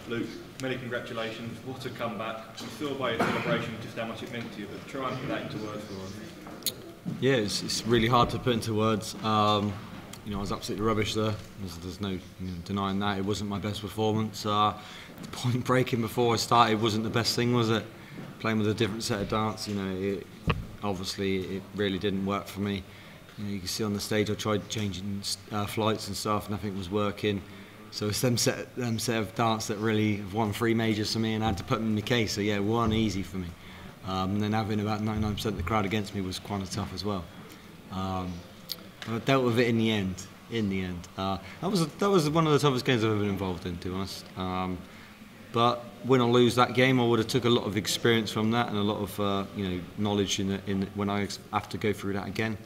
Luke, many congratulations. What a comeback. We saw by your celebration just how much it meant to you, but try and put that into words for us. Yeah, it's really hard to put into words. You know, I was absolutely rubbish there. There's no denying that. It wasn't my best performance. The point breaking before I started wasn't the best thing, was it? Playing with a different set of darts, you know, obviously it really didn't work for me. You know, you can see on the stage I tried changing flights and stuff, nothing was working. So it's them set of darts that really have won 3 majors for me, and I had to put them in the case. So yeah, it wasn't easy for me. And then having about 99% of the crowd against me was quite tough as well. But I dealt with it in the end. That was one of the toughest games I've ever been involved in, to be honest. But win or lose that game, I would have took a lot of experience from that and a lot of knowledge when I have to go through that again.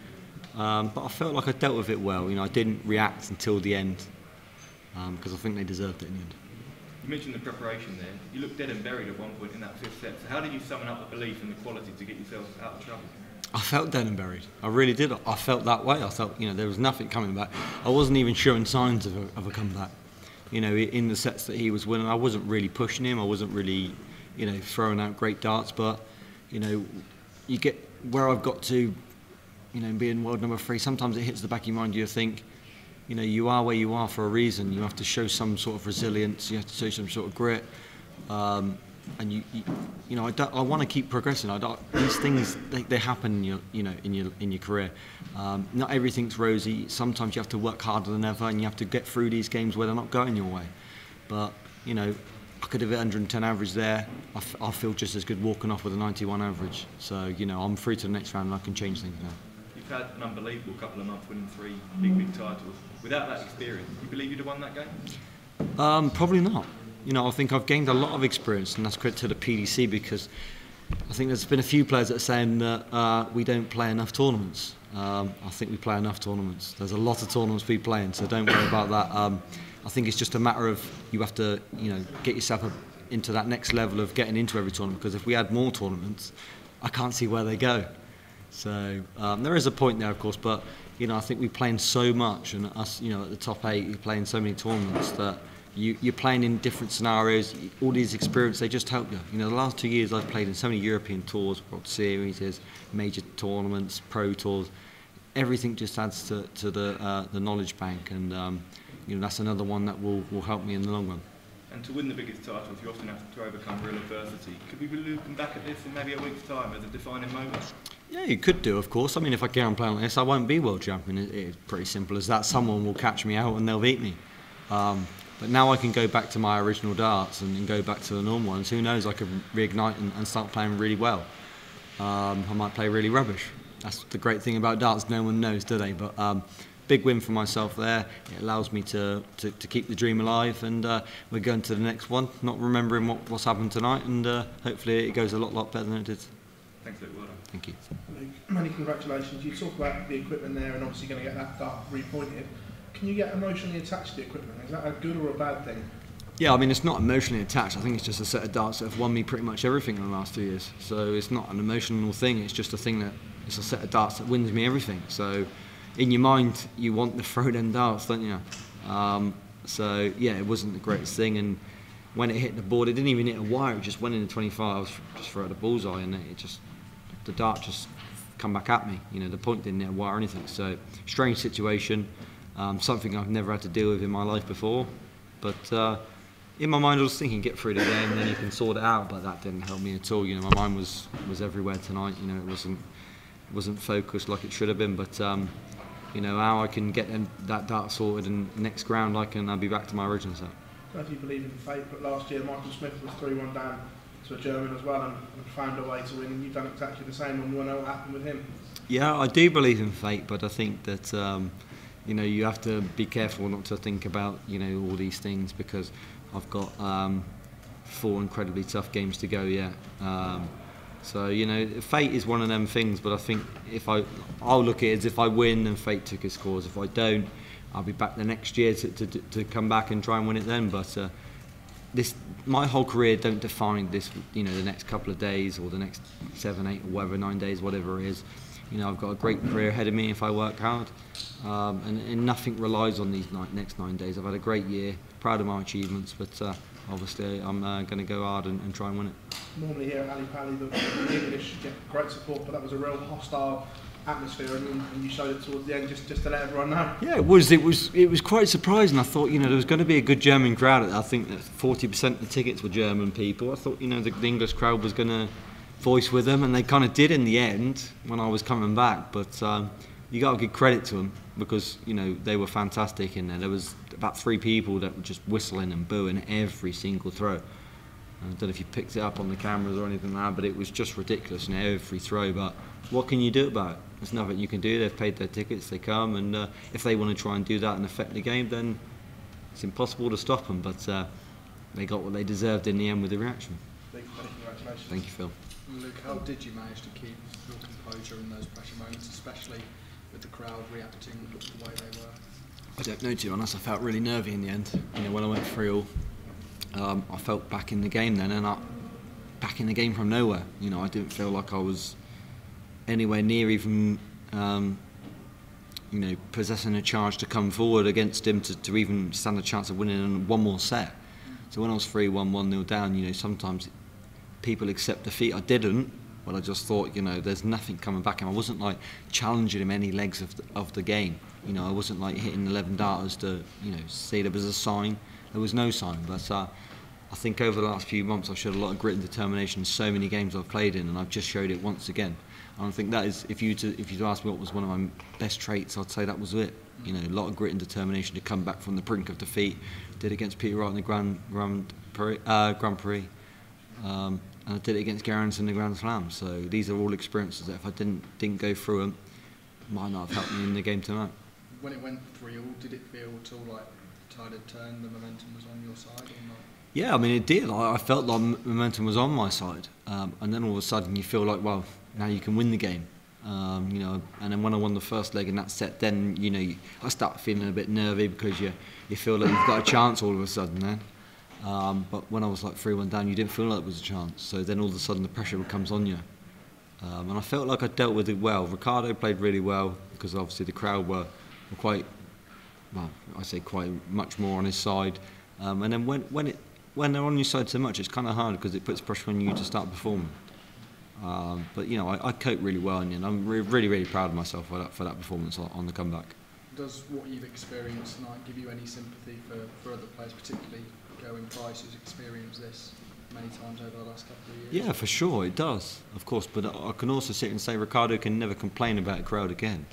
But I felt like I dealt with it well. You know, I didn't react until the end because I think they deserved it in the end. You mentioned the preparation there. You looked dead and buried at one point in that 5th set. So how did you summon up the belief and the quality to get yourself out of trouble? I felt dead and buried. I really did. I felt that way. I felt, you know, there was nothing coming back. I wasn't even showing signs of a comeback. You know, in the sets that he was winning, I wasn't really pushing him. I wasn't really, you know, throwing out great darts. But, you know, you get where I've got to, you know, being world number 3. Sometimes it hits the back of your mind. You think, you know, you are where you are for a reason. You have to show some sort of resilience. You have to show some sort of grit. And you know, I want to keep progressing. These things they happen, in your career. Not everything's rosy. Sometimes you have to work harder than ever, and you have to get through these games where they're not going your way. But you know, I could have hit 110 average there. I feel just as good walking off with a 91 average. So you know, I'm through to the next round, and I can change things now. You've had an unbelievable couple of months, winning 3 big titles. Without that experience, do you believe you'd have won that game? Probably not. You know, I think I've gained a lot of experience, and that's credit to the PDC, because I think there's been a few players that are saying that we don't play enough tournaments. I think we play enough tournaments. There's a lot of tournaments we play in, so don't worry about that. I think it's just a matter of you have to, you know, get yourself into that next level of getting into every tournament, because if we had more tournaments, I can't see where they go. So there is a point there, of course, but you know, I think we're playing so much, and us, you know, at the top 8, you're playing so many tournaments that you're playing in different scenarios. All these experiences, they just help you. You know, the last 2 years I've played in so many European tours, World Series, major tournaments, pro tours. Everything just adds to the knowledge bank, and you know, that's another one that will help me in the long run. And to win the biggest titles, you often have to overcome real adversity. Could we be looking back at this in maybe a week's time as a defining moment? Yeah, you could do, of course. I mean, if I carry on playing like this, I won't be world champion. It's pretty simple as that. Someone will catch me out and they'll beat me. But now I can go back to my original darts and go back to the normal ones. Who knows, I could reignite and start playing really well. I might play really rubbish. That's the great thing about darts, no one knows, do they? But big win for myself there. It allows me to keep the dream alive, and we're going to the next one, not remembering what's happened tonight, and hopefully it goes a lot better than it did. Thanks, Luke. Well done. Thank you. Luke, many congratulations. You talk about the equipment there and obviously going to get that dart repointed. Can you get emotionally attached to the equipment? Is that a good or a bad thing? Yeah, I mean, it's not emotionally attached. I think it's just a set of darts that have won me pretty much everything in the last 2 years. So it's not an emotional thing. It's just a thing that it's a set of darts that wins me everything. So in your mind, you want the throw-down darts, don't you? So yeah, it wasn't the greatest thing. And when it hit the board, it didn't even hit a wire. It just went in the 25, just throw at the bullseye, and the dart just come back at me. You know, the point didn't hit a wire or anything. So strange situation. Something I've never had to deal with in my life before, but in my mind I was thinking, get through the game and then you can sort it out, but that didn't help me at all. You know, my mind was everywhere tonight. You know, it wasn't focused like it should have been, but you know, how I can get that dart sorted, and next round I'll be back to my original set. So do you believe in fate? But last year Michael Smith was 3-1 down to a German as well and found a way to win, and you've done exactly the same, and we know what happened with him. Yeah, I do believe in fate, but I think that you know, you have to be careful not to think about, you know, all these things, because I've got 4 incredibly tough games to go yet. So, you know, fate is one of them things, but I think I'll look at it as if I win, then fate took its course. If I don't, I'll be back the next year to come back and try and win it then. But my whole career don't define this, you know, the next couple of days or the next 7, 8 or whatever, 9 days, whatever it is. You know, I've got a great career ahead of me if I work hard, and nothing relies on these next 9 days. I've had a great year, proud of my achievements, but obviously I'm going to go hard and try and win it. Normally here at Ali Pali, the English get great support, but that was a real hostile atmosphere, and you showed it towards the end just to let everyone know. Yeah, it was quite surprising. I thought, you know, there was going to be a good German crowd. I think that 40% of the tickets were German people. I thought, you know, the English crowd was going to voice with them, and they kind of did in the end when I was coming back. But you got to give credit to them because, you know, they were fantastic in there. There was about 3 people that were just whistling and booing every single throw. I don't know if you picked it up on the cameras or anything like that, but it was just ridiculous in every throw. But what can you do about it? There's nothing you can do. They've paid their tickets, they come, and if they want to try and do that and affect the game, then it's impossible to stop them. But they got what they deserved in the end with the reaction. Congratulations. Thank you, Phil. Luke, how did you manage to keep your composure in those pressure moments, especially with the crowd reacting the way they were? I don't know, to be honest. I felt really nervy in the end. You know, when I went 3-all, I felt back in the game then, and back in the game from nowhere. You know, I didn't feel like I was anywhere near even, you know, possessing a charge to come forward against him to even stand a chance of winning in one more set. So when I was 3-1, 1-0 down, you know, sometimes people accept defeat. I didn't, but I just thought, you know, there's nothing coming back, and I wasn't like challenging him any legs of the game. You know, I wasn't like hitting 11 darters to, you know, say there was a sign. There was no sign, but I think over the last few months I've showed a lot of grit and determination in so many games I've played in, and I've just showed it once again. And I think that is, if you ask me what was one of my best traits, I'd say that was it. You know, a lot of grit and determination to come back from the brink of defeat. Did it against Peter Wright in the Grand Prix. And I did it against Gerwyn in the Grand Slam. So these are all experiences that if I didn't go through them, might not have helped me in the game tonight. When it went 3-all, did it feel at all like the tide had turned, the momentum was on your side or not? Yeah, I mean it did. I felt like momentum was on my side, and then all of a sudden you feel like, well, now you can win the game. You know, and then when I won the first leg in that set, then you know I start feeling a bit nervy because you feel like you've got a chance all of a sudden then. But when I was like 3-1 down, you didn't feel like there was a chance. So then all of a sudden the pressure comes on you. And I felt like I dealt with it well. Ricardo played really well because obviously the crowd were quite, well, I say quite much more on his side. And then when they're on your side so much, it's kind of hard because it puts pressure on you to start performing. But you know, I coped really well, and I'm really proud of myself for that performance on the comeback. Does what you've experienced tonight give you any sympathy for other players, particularly Gerwyn Price, who's experienced this many times over the last couple of years? Yeah, for sure, it does, of course. But I can also sit and say Ricardo can never complain about a crowd again,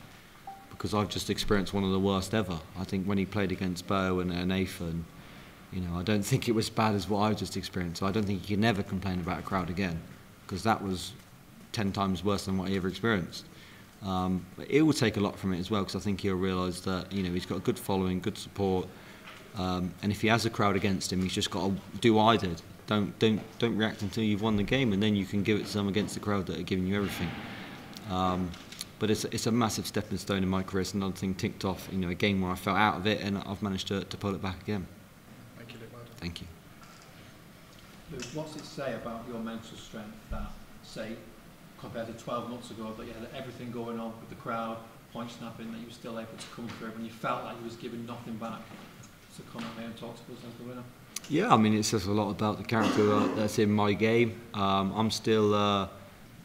because I've just experienced one of the worst ever. I think when he played against Bo and Nathan, you know, I don't think it was as bad as what I just experienced. So I don't think he can never complain about a crowd again, because that was 10 times worse than what he ever experienced. But it will take a lot from it as well, because I think he'll realise that, you know, he's got a good following, good support, and if he has a crowd against him, he's just got to do what I did. Don't react until you've won the game, and then you can give it to them against the crowd that are giving you everything. But it's a massive stepping stone in my career. It's another thing ticked off. You know, a game where I felt out of it, and I've managed to pull it back again. Thank you, Luke. Thank you. Luke, what's it say about your mental strength that, say, compared to 12 months ago, that you had everything going on with the crowd, point snapping, that you were still able to come through when you felt like you was giving nothing back, to come out there and talk to us as the winner? Yeah, I mean, it says a lot about the character that's in my game. I'm still,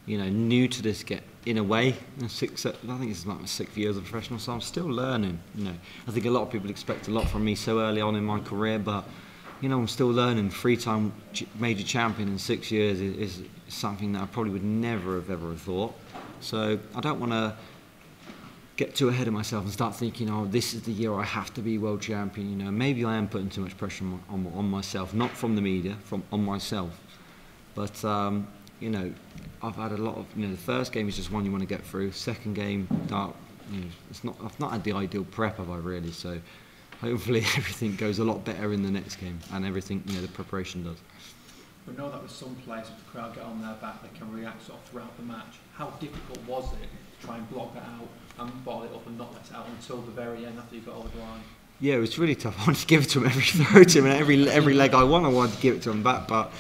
you know, new to this in a way. I think it's like my 6th year as a professional, so I'm still learning. You know, I think a lot of people expect a lot from me so early on in my career, but you know, I'm still learning. 3-time major champion in 6 years is something that I probably would never have ever thought. So I don't want to get too ahead of myself and start thinking, oh, this is the year I have to be world champion. You know, maybe I am putting too much pressure on myself, not from the media, on myself. But you know, I've had a lot of, you know, the first game is just one you want to get through. Second game, dart, you know, I've not had the ideal prep, have I really? So hopefully everything goes a lot better in the next game, and everything, you know, the preparation does. We know that with some players, if the crowd get on their back, they can react sort of throughout the match. How difficult was it to try and block it out and bottle it up and not let it out until the very end after you got over the line? Yeah, it was really tough. I wanted to give it to him every throw to him, and every leg I won, I wanted to give it to him back. But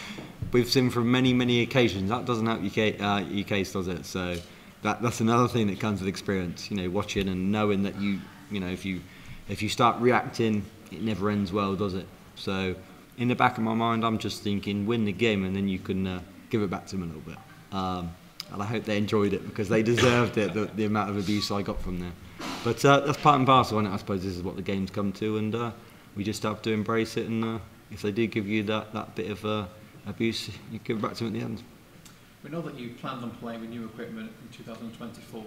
we've seen from many occasions that doesn't help your case, does it? So that's another thing that comes with experience. You know, watching and knowing that you know, if you start reacting, it never ends well, does it? So in the back of my mind, I'm just thinking, win the game, and then you can give it back to them a little bit. And I hope they enjoyed it, because they deserved it, the amount of abuse I got from them. But that's part and parcel, and I suppose this is what the game's come to, and we just have to embrace it. And if they do give you that bit of abuse, you give it back to them at the end. We know that you planned on playing with new equipment in 2024.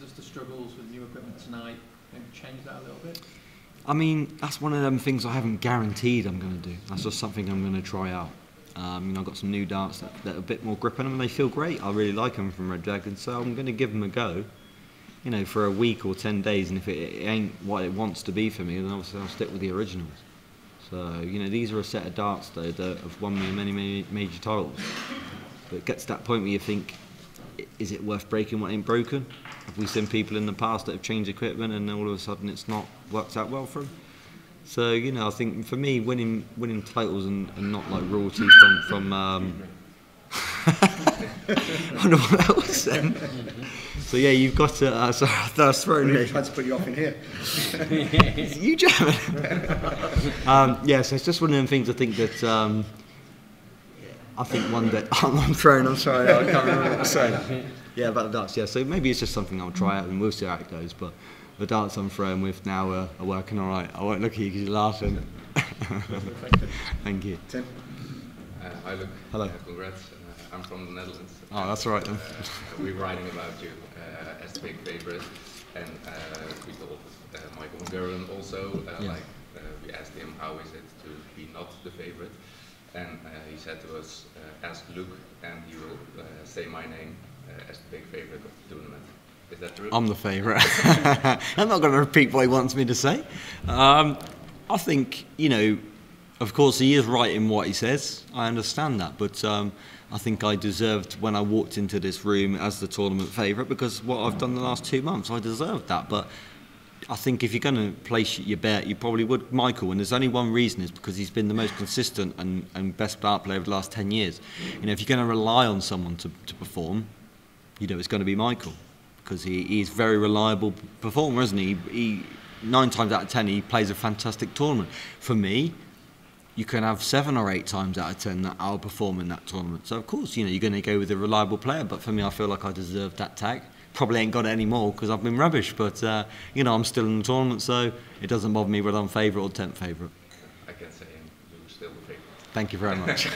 Does the struggles with new equipment tonight maybe change that a little bit? I mean, that's one of them things I haven't guaranteed I'm going to do. That's just something I'm going to try out. You know, I've got some new darts that are a bit more grip on them, and they feel great. I really like them from Red Dragon, so I'm going to give them a go. You know, for a week or 10 days, and if it ain't what it wants to be for me, then obviously I'll stick with the originals. So, you know, these are a set of darts though that have won me many major titles. But it gets to that point where you think, is it worth breaking what ain't broken? Have we seen people in the past that have changed equipment and all of a sudden it's not worked out well for them? So, you know, I think for me, winning titles and not like royalty from I don't know what that was then. So yeah, you've got to. Sorry, I was throwing you. Tried to put you off in here. You German. Yeah, so it's just one of them things. I think that I think one day I'm throwing. I'm sorry, I can't remember what I was saying. Yeah, about the darts. Yeah, so maybe it's just something I'll try out, and we'll see how it goes. But the darts I'm throwing with now are working all right. I won't look at you because you're laughing. Thank you. Tim. Hi, Luke. Hello. Congrats. I'm from the Netherlands. Oh, that's all right then. We're writing about you as the big favourite, and we told Michael and Gerwyn also, we asked him how is it to be not the favourite, and he said to us, ask Luke and he will say my name as the big favourite of the tournament. Is that true? I'm the favourite. I'm not going to repeat what he wants me to say. I think, you know, of course he is right in what he says. I understand that, but I think I deserved when I walked into this room as the tournament favourite, because what I've done the last 2 months, I deserved that. But I think if you're going to place your bet, you probably would Michael, and there's only one reason, is because he's been the most consistent and best dart player over the last 10 years. You know, if you're going to rely on someone to perform, you know it's going to be Michael, because he's a very reliable performer, isn't he? He 9 times out of 10 he plays a fantastic tournament. For me, you can have 7 or 8 times out of 10 that I'll perform in that tournament. So of course, you know, you're going to go with a reliable player, but for me, I feel like I deserve that tag. Probably ain't got it anymore because I've been rubbish, but you know, I'm still in the tournament, so it doesn't bother me whether I'm favourite or 10th favourite. I can say you're still the favourite. Thank you very much.